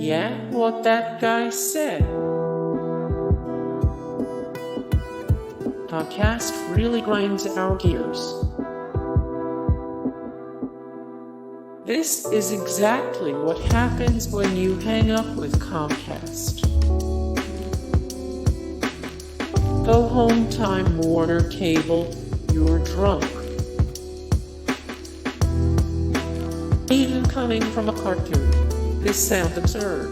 Yeah, what that guy said. Comcast really grinds our gears. This is exactly what happens when you hang up with Comcast. Go home, Time Warner Cable, you're drunk. Even coming from a cartoon, this sounds absurd.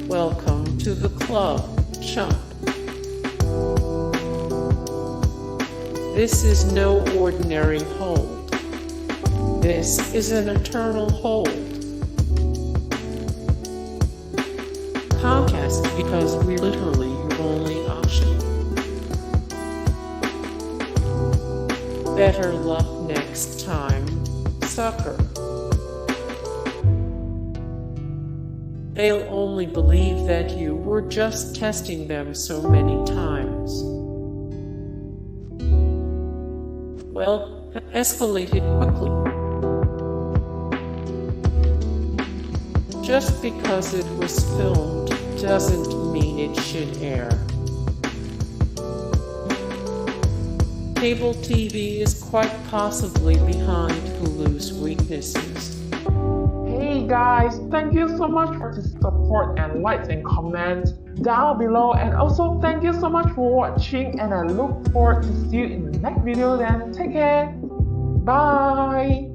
Welcome to the club, Chump. This is no ordinary hold. This is an eternal hold. Comcast, because we're literally your only option. Better luck next time, sucker. They'll only believe that you were just testing them so many times. Well, escalated quickly. Just because it was filmed doesn't mean it should air. Cable TV is quite possibly behind Hulu's weaknesses. Hey guys, thank you so much for the support and likes and comments down below, and also thank you so much for watching, and I look forward to see you in the next video. Then take care, bye.